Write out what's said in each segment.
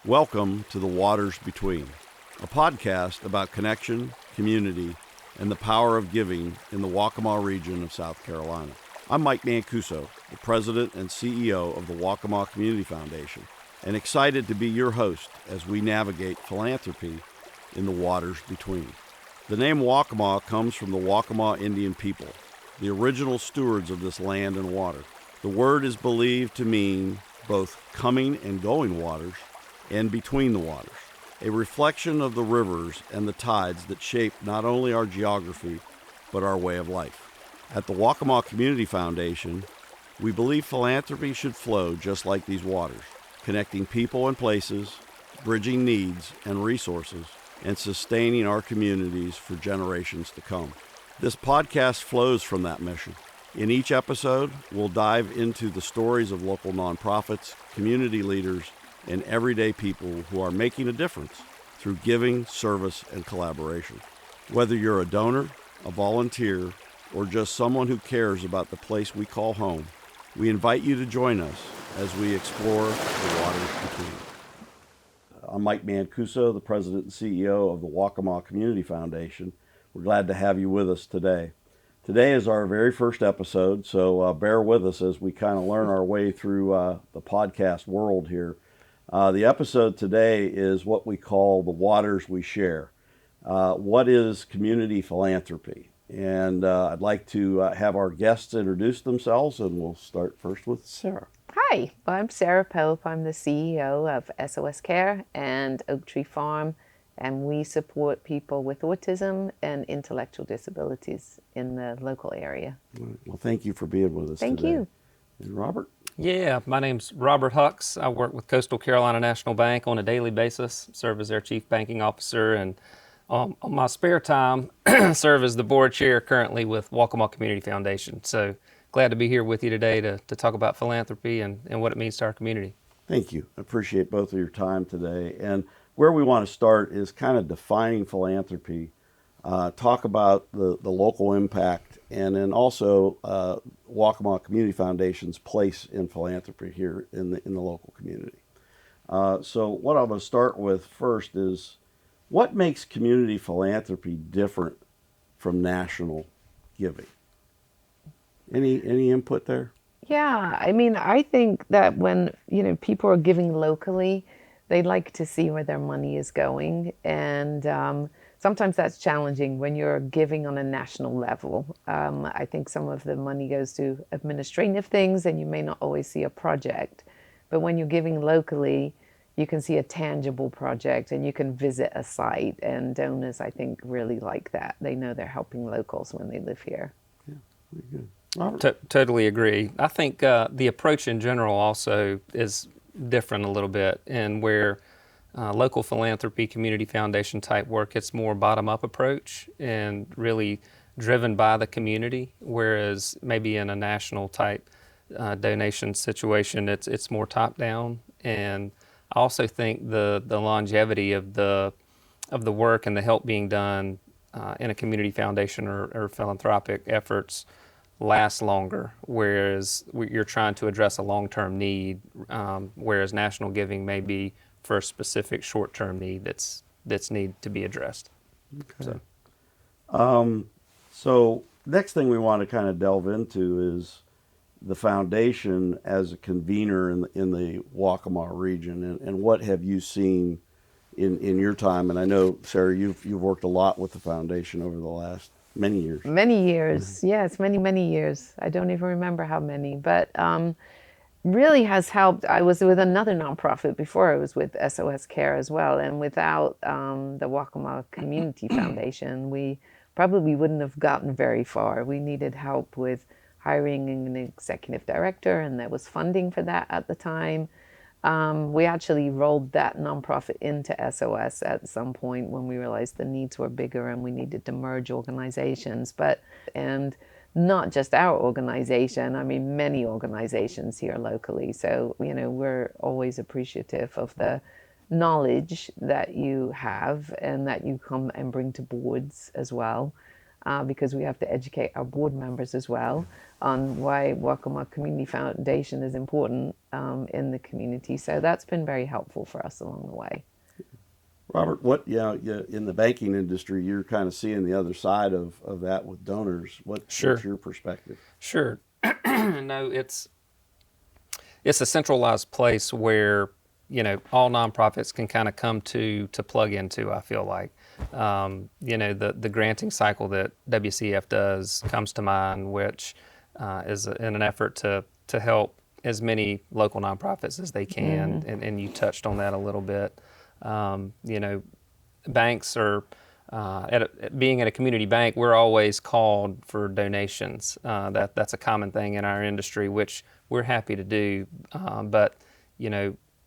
Welcome to The Waters Between, a podcast about connection, community, and the power of giving in the Waccamaw region of South Carolina. I'm Mike Mancuso, the President and CEO of the Waccamaw Community Foundation, and excited to be your host as we navigate philanthropy in the waters between. The name Waccamaw comes from the Waccamaw Indian people, the original stewards of this land and water. The word is believed to mean both coming and going waters, and between the waters, a reflection of the rivers and the tides that shape not only our geography, but our way of life. At the Waccamaw Community Foundation, we believe philanthropy should flow just like these waters, connecting people and places, bridging needs and resources, and sustaining our communities for generations to come. This podcast flows from that mission. In each episode, we'll dive into the stories of local nonprofits, community leaders, and everyday people who are making a difference through giving, service, and collaboration. Whether you're a donor, a volunteer, or just someone who cares about the place we call home, we invite you to join us as we explore the waters between. I'm Mike Mancuso, the President and CEO of the Waccamaw Community Foundation. We're glad to have you with us today. Today is our very first episode, so bear with us as we kind of learn our way through the podcast world here. The episode today is what we call the waters we share. What is community philanthropy? And I'd like to have our guests introduce themselves, and we'll start first with Sarah. Hi, I'm Sarah Pope. I'm the CEO of SOS Care and Oak Tree Farm, and we support people with autism and intellectual disabilities in the local area. Well, thank you for being with us Thank today. you. And Robert? Yeah, my name's Robert Hucks. I work with Coastal Carolina National Bank on a daily basis, serve as their chief banking officer, and on my spare time, serve as the board chair currently with Waccamaw Community Foundation. So glad to be here with you today to talk about philanthropy and what it means to our community. Thank you. I appreciate both of your time today. And where we want to start is kind of defining philanthropy, talk about the local impact, and then also Waccamaw Community Foundation's place in philanthropy here in the local community. So what I'm going to start with first is, what makes community philanthropy different from national giving? Any input there? Yeah, I mean, I think that when, people are giving locally, they like to see where their money is going. And sometimes that's challenging when you're giving on a national level. I think some of the money goes to administrative things and you may not always see a project. But when you're giving locally, you can see a tangible project and you can visit a site. And donors, I think, really like that. They know they're helping locals when they live here. Yeah, very good. Robert? Totally agree. I think the approach in general also is different a little bit, and where local philanthropy, community foundation type work, it's more bottom-up approach and really driven by the community, whereas maybe in a national type donation situation, it's more top-down. And I also think the longevity of the work and the help being done in a community foundation or philanthropic efforts lasts longer, whereas you're trying to address a long-term need, whereas national giving may be for a specific short-term need that's need to be addressed. Okay. So next thing we want to kind of delve into is the foundation as a convener in the Waccamaw region, and what have you seen in your time? And I know, Sarah, you've worked a lot with the foundation over the last many years. Many years, yes, many years. I don't even remember how many, but really has helped. I was with another nonprofit before. I was with SOS Care as well, and without the Waccamaw Community Foundation, we probably wouldn't have gotten very far. We needed help with hiring an executive director, and there was funding for that at the time. We actually rolled that nonprofit into SOS at some point when we realized the needs were bigger and we needed to merge organizations. And not just our organization, I mean, many organizations here locally. So, we're always appreciative of the knowledge that you have and that you come and bring to boards as well. Because we have to educate our board members as well on why Waccamaw Community Foundation is important in the community. So that's been very helpful for us along the way. Robert, what, in the banking industry, you're kind of seeing the other side of that with donors. What's your perspective? Sure. No, it's a centralized place where, all nonprofits can kind of come to plug into, I feel like. The granting cycle that WCF does comes to mind, which is in an effort to help as many local nonprofits as they can, and you touched on that a little bit. Banks are, being at a community bank, we're always called for donations. That's a common thing in our industry, which we're happy to do. But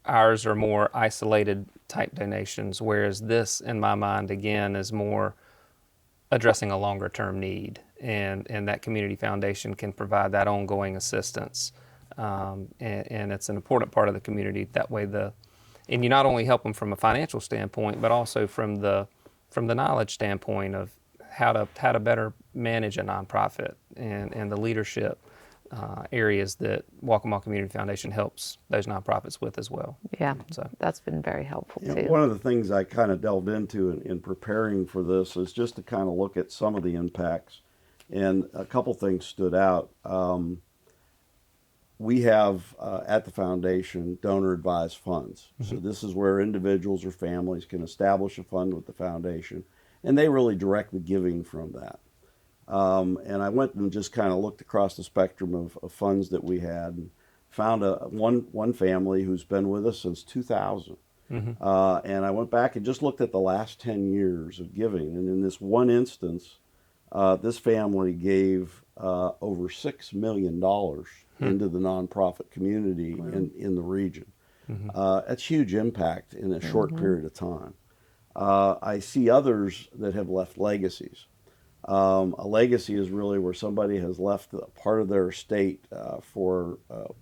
ours are more isolated type donations, whereas this, in my mind, again, is more addressing a longer term need. And that community foundation can provide that ongoing assistance. And it's an important part of the community. That way and you not only help them from a financial standpoint, but also from the knowledge standpoint of how to better manage a nonprofit and the leadership areas that Waccamaw Community Foundation helps those nonprofits with as well. Yeah, so that's been very helpful too. One of the things I kind of delved into in preparing for this is just to kind of look at some of the impacts, and a couple things stood out. We have at the foundation donor advised funds. So this is where individuals or families can establish a fund with the foundation, and they really direct the giving from that. And I went and just kind of looked across the spectrum of funds that we had, and found one family who's been with us since 2000. And I went back and just looked at the last 10 years of giving. And in this one instance, this family gave over $6 million into the nonprofit community in the region. That's huge impact in a short period of time. I see others that have left legacies. A legacy is really where somebody has left a part of their estate for a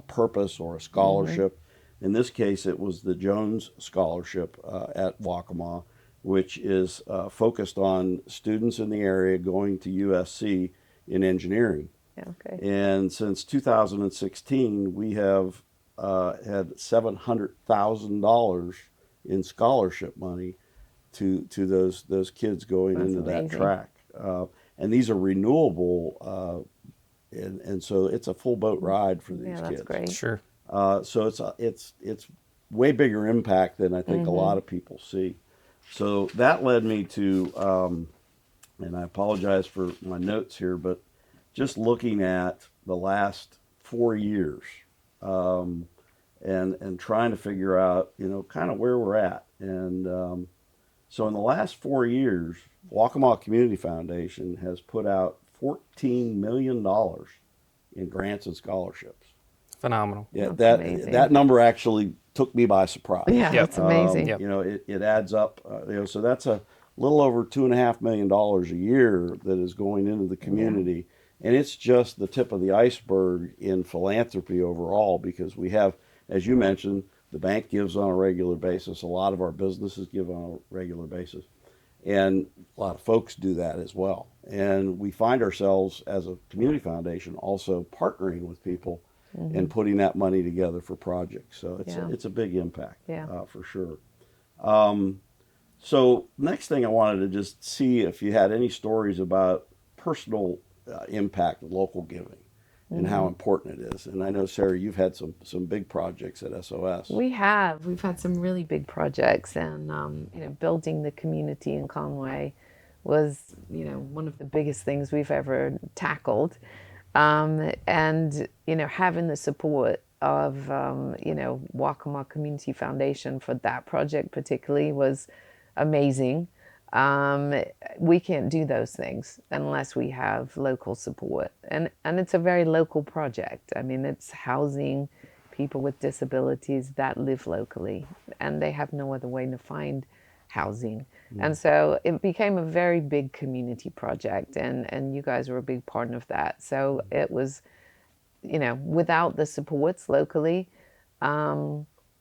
purpose or a scholarship. In this case, it was the Jones Scholarship at Waccamaw, which is focused on students in the area going to USC in engineering. Okay. And since 2016, we have had $700,000 in scholarship money to those kids going That's into amazing. that track. And these are renewable, and so it's a full boat ride for these Yeah, that's kids. great. Sure. So it's way bigger impact than I think a lot of people see. So that led me to, and I apologize for my notes here, but just looking at the last 4 years, and trying to figure out, kind of where we're at. And so in the last 4 years, Waccamaw Community Foundation has put out $14 million in grants and scholarships. Phenomenal. Yeah, That's amazing. that number actually took me by surprise. Yeah, that's amazing. Yep. It adds up. So that's a little over $2.5 million a year that is going into the community, and it's just the tip of the iceberg in philanthropy overall, because we have, as you mentioned, the bank gives on a regular basis. A lot of our businesses give on a regular basis, and a lot of folks do that as well. And we find ourselves as a community foundation also partnering with people and putting that money together for projects. So it's a big impact, for sure. So next thing I wanted to just see if you had any stories about personal impact of local giving and how important it is. And I know, Sarah, you've had some big projects at SOS. We've had some really big projects, and building the community in Conway was one of the biggest things we've ever tackled. And having the support of Waccamaw Community Foundation for that project particularly was amazing. We can't do those things unless we have local support, and it's a very local project. I mean, it's housing people with disabilities that live locally, and they have no other way to find housing. And so it became a very big community project, and you guys were a big part of that. So it was, without the supports locally,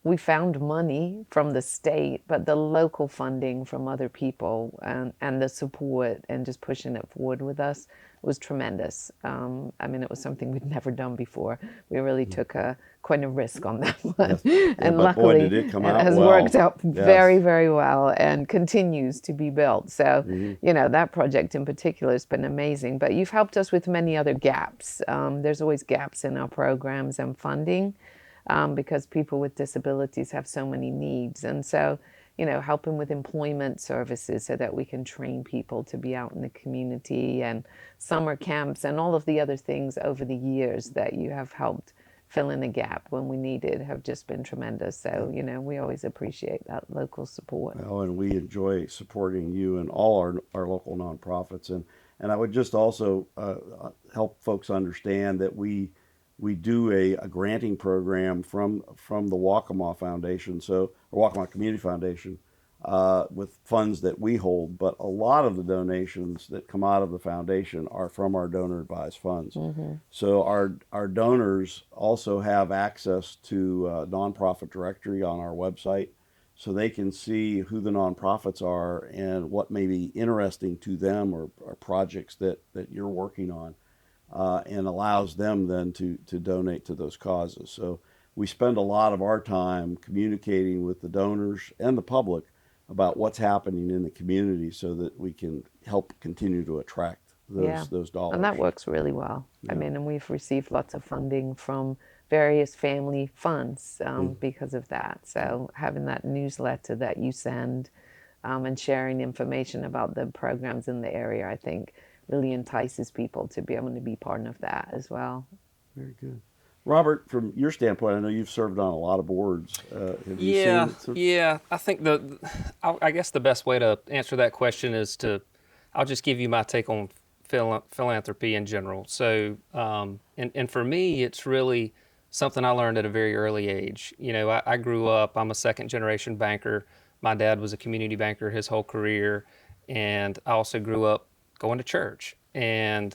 we found money from the state, but the local funding from other people and the support and just pushing it forward with us was tremendous. It was something we'd never done before. We really took a quite a risk on that one. Yes. And but boy, luckily, did it come it out has well. worked out Yes. very, very well and continues to be built. So, that project in particular has been amazing. But you've helped us with many other gaps. There's always gaps in our programs and funding because people with disabilities have so many needs. And so, helping with employment services so that we can train people to be out in the community, and summer camps and all of the other things over the years that you have helped fill in a gap when we needed have just been tremendous. So, we always appreciate that local support. Well, and we enjoy supporting you and all our local nonprofits. And I would just also help folks understand that we do a granting program from the Waccamaw Foundation, or Waccamaw Community Foundation, with funds that we hold. But a lot of the donations that come out of the foundation are from our donor advised funds. So our donors also have access to a nonprofit directory on our website, so they can see who the nonprofits are and what may be interesting to them, or projects that you're working on. And allows them then to donate to those causes. So we spend a lot of our time communicating with the donors and the public about what's happening in the community, so that we can help continue to attract those dollars. And that works really well. I mean, and we've received lots of funding from various family funds because of that. So having that newsletter that you send and sharing information about the programs in the area, I think really entices people to be able to be part of that as well. Very good. Robert, from your standpoint, I know you've served on a lot of boards. Have you seen Yeah. I think I guess the best way to answer that question is I'll just give you my take on philanthropy in general. So, and for me, it's really something I learned at a very early age. I grew up, I'm a second generation banker. My dad was a community banker his whole career. And I also grew up going to church. And,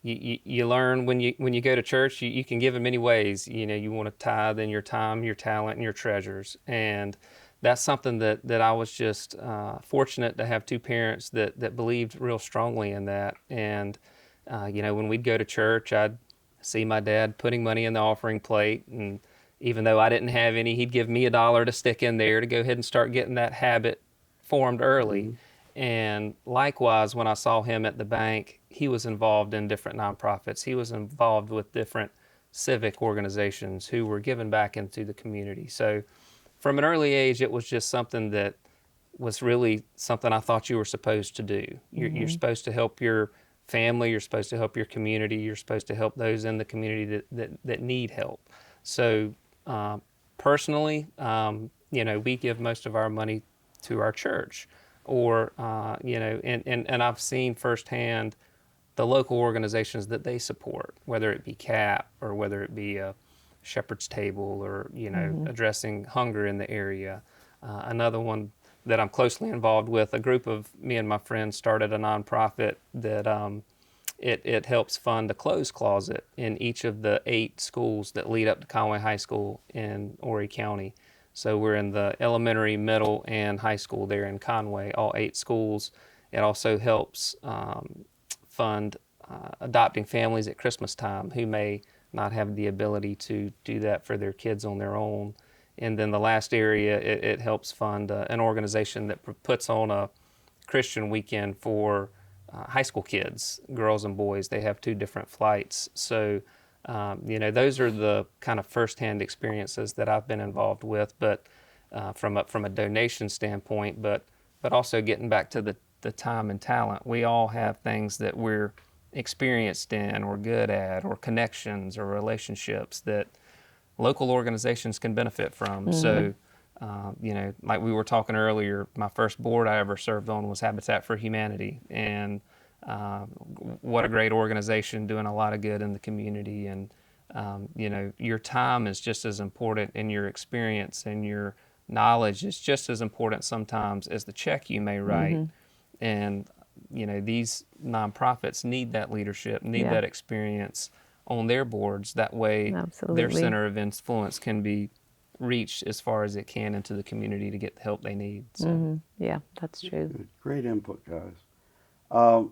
you learn when you go to church, you can give in many ways. You want to tithe in your time, your talent, and your treasures. And that's something that I was just fortunate to have two parents that believed real strongly in that. And, when we'd go to church, I'd see my dad putting money in the offering plate. And even though I didn't have any, he'd give me $1 to stick in there to go ahead and start getting that habit formed early. And likewise, when I saw him at the bank, he was involved in different nonprofits. He was involved with different civic organizations who were giving back into the community. So from an early age, it was just something that was really something I thought you were supposed to do. You're supposed to help your family. You're supposed to help your community. You're supposed to help those in the community that need help. So personally, we give most of our money to our church. Or, and I've seen firsthand the local organizations that they support, whether it be CAP or whether it be a Shepherd's Table or, addressing hunger in the area. Another one that I'm closely involved with, a group of me and my friends started a nonprofit that it helps fund a clothes closet in each of the 8 schools that lead up to Conway High School in Horry County. So we're in the elementary, middle, and high school there in Conway, all 8 schools. It also helps fund adopting families at Christmas time who may not have the ability to do that for their kids on their own. And then the last area, it helps fund an organization that puts on a Christian weekend for high school kids, girls and boys. They have 2 different flights. So those are the kind of firsthand experiences that I've been involved with, but from a donation standpoint, but also getting back to the time and talent. We all have things that we're experienced in or good at, or connections or relationships that local organizations can benefit from. So, like we were talking earlier, my first board I ever served on was Habitat for Humanity, and what a great organization doing a lot of good in the community. And your time is just as important, and your experience and your knowledge is just as important sometimes as the check you may write. And these nonprofits need that leadership, need that experience on their boards. That way their center of influence can be reached as far as it can into the community to get the help they need. So. Yeah, that's true. Good. Great input, guys.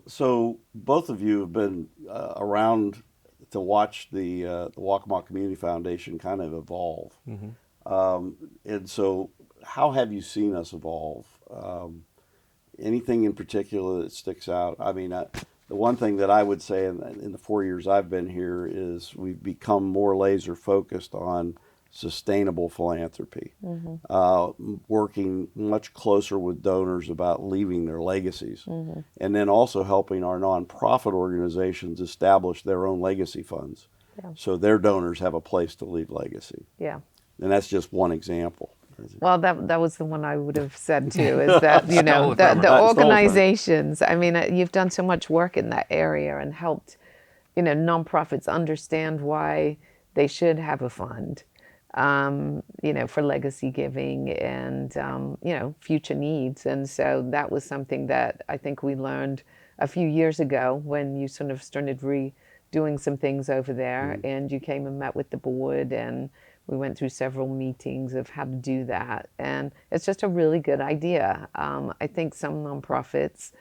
So both of you have been around to watch the Waccamaw Community Foundation kind of evolve. And so, how have you seen us evolve? Anything in particular that sticks out? I mean, the one thing that I would say in the 4 years I've been here is we've become more laser focused on sustainable philanthropy, working much closer with donors about leaving their legacies, and then also helping our nonprofit organizations establish their own legacy funds, so their donors have a place to leave legacy. Yeah. And that's just one example. Well, that was the one I would have said too, is that, you know, Stole it from her. the Stole it from her. organizations, I mean, you've done so much work in that area and helped, you know, nonprofits understand why they should have a fund, you know, for legacy giving and, you know, future needs. And so that was something that I think we learned a few years ago when you sort of started redoing some things over there, and you came and met with the board, and we went through several meetings of how to do that. And it's just a really good idea. I think some nonprofits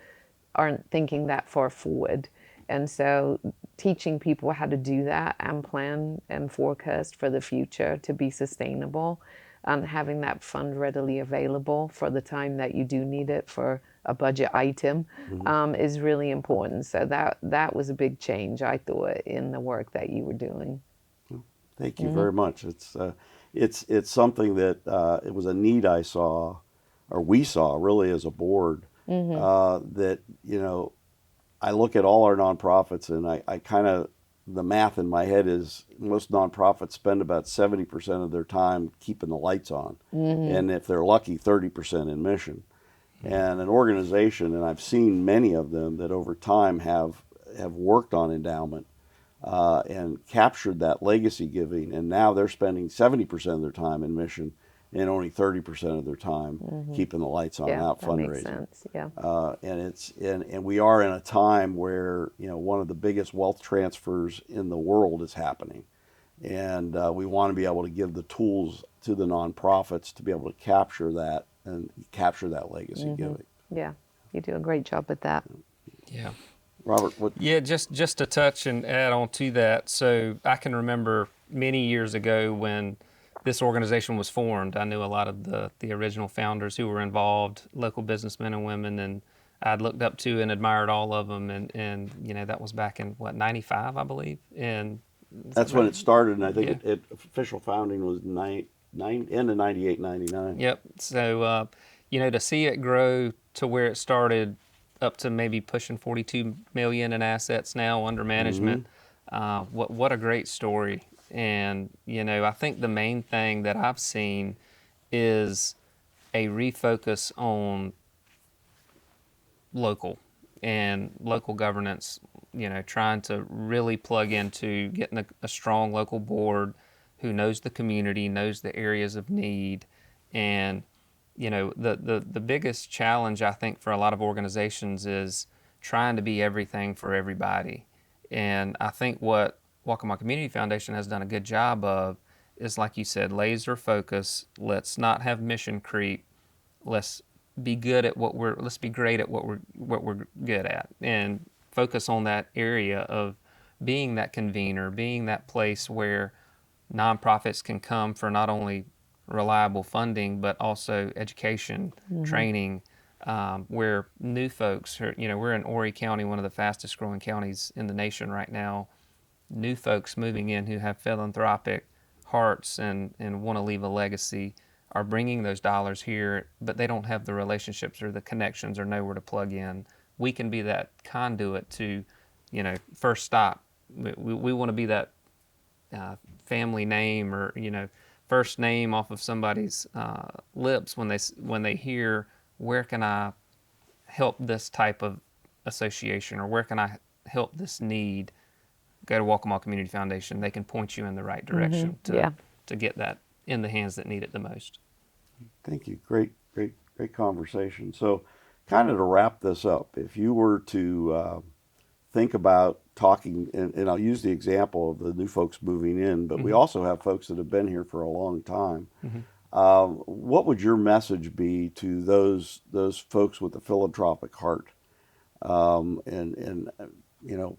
aren't thinking that far forward. And so teaching people how to do that and plan and forecast for the future to be sustainable, and having that fund readily available for the time that you do need it for a budget item, is really important. So that was a big change, I thought, in the work that you were doing. Thank you very much. It's something that it was a need I saw, or we saw really as a board, that, you know, I look at all our nonprofits and I kind of, the math in my head is most nonprofits spend about 70% of their time keeping the lights on, and if they're lucky, 30% in mission. And an organization, and I've seen many of them that over time have worked on endowment, and captured that legacy giving, and now they're spending 70% of their time in mission and only 30% of their time keeping the lights on out that fundraising. makes sense. Yeah. And we are in a time where, you know, one of the biggest wealth transfers in the world is happening, and we want to be able to give the tools to the nonprofits to be able to capture that and capture that legacy giving. Yeah, you do a great job with that. Yeah. Robert, what? Yeah, just to touch and add on to that. So I can remember many years ago when this organization was formed. I knew a lot of the original founders who were involved, local businessmen and women, and I'd looked up to and admired all of them. And you know, that was back in, what, 95, I believe? And That's when it started, and I think official founding was end of 98, 99. Yep. So, you know, to see it grow to where it started up to maybe pushing 42 million in assets now under management, what a great story. And, you know, I think the main thing that I've seen is a refocus on local and local governance, you know, trying to really plug into getting a strong local board who knows the community, knows the areas of need. And, you know, the biggest challenge, I think, for a lot of organizations is trying to be everything for everybody. And I think what Waccamaw Community Foundation has done a good job of is, like you said, laser focus. Let's not have mission creep. Let's be good at let's be great at what we're good at, and focus on that area of being that convener, being that place where nonprofits can come for not only reliable funding, but also education, training, where new folks are, you know, we're in Horry County, one of the fastest growing counties in the nation right now. New folks moving in who have philanthropic hearts and want to leave a legacy are bringing those dollars here, but they don't have the relationships or the connections or know where to plug in. We can be that conduit to, you know, first stop. We want to be that family name, or, you know, first name off of somebody's lips when they hear, where can I help this type of association, or where can I help this need? Go to Waccamaw Community Foundation. They can point you in the right direction to get that in the hands that need it the most. Thank you. Great conversation. So, kind of to wrap this up, if you were to think about talking, and I'll use the example of the new folks moving in, but we also have folks that have been here for a long time. What would your message be to those folks with a philanthropic heart? And you know,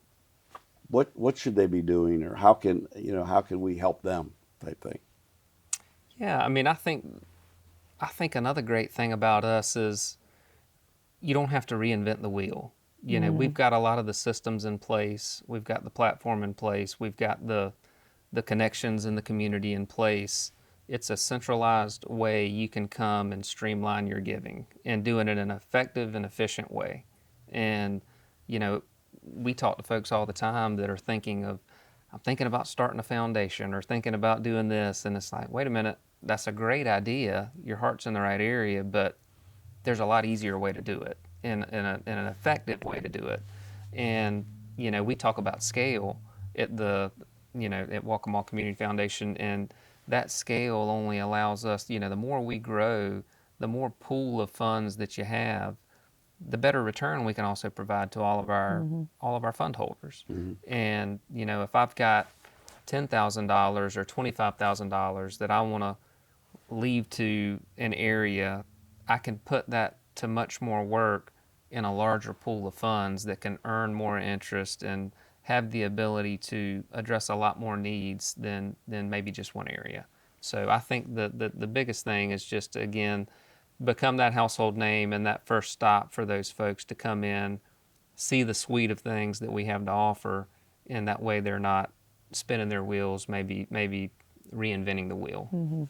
what should they be doing, or how can we help them, type thing? Yeah, I mean, I think another great thing about us is you don't have to reinvent the wheel. You know, we've got a lot of the systems in place. We've got the platform in place. We've got the connections in the community in place. It's a centralized way you can come and streamline your giving and doing it in an effective and efficient way. And, you know, we talk to folks all the time that are I'm thinking about starting a foundation or thinking about doing this. And it's like, wait a minute, that's a great idea. Your heart's in the right area, but there's a lot easier way to do it, in an effective way to do it. And, you know, we talk about scale at at Waccamaw Community Foundation, and that scale only allows us, you know, the more we grow, the more pool of funds that you have, the better return we can also provide to all of our fund holders. And, you know, if I've got $10,000 or $25,000 that I want to leave to an area, I can put that to much more work in a larger pool of funds that can earn more interest and have the ability to address a lot more needs than maybe just one area. So I think the biggest thing is just to, again, become that household name and that first stop for those folks to come in, see the suite of things that we have to offer, and that way they're not spinning their wheels, maybe reinventing the wheel.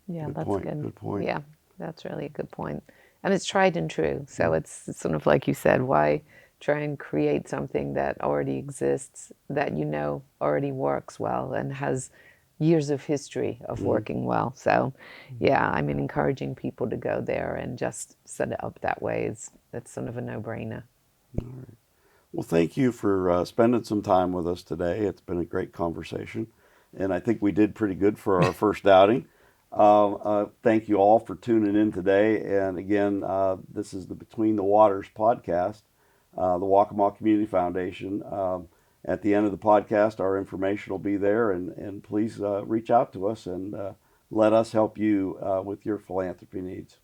Yeah, Good that's point. good. Good point. Yeah, that's really a good point. And it's tried and true. So it's sort of like you said, why try and create something that already exists, that you know already works well and has years of history of working well. So yeah, I mean, encouraging people to go there and just set it up that way is that's sort of a no-brainer. Well, thank you for spending some time with us today. It's been a great conversation, and I think we did pretty good for our first outing. Thank you all for tuning in today. And again, this is the Between the Waters podcast, the Waccamaw Community Foundation. At the end of the podcast, our information will be there, and please reach out to us and let us help you with your philanthropy needs.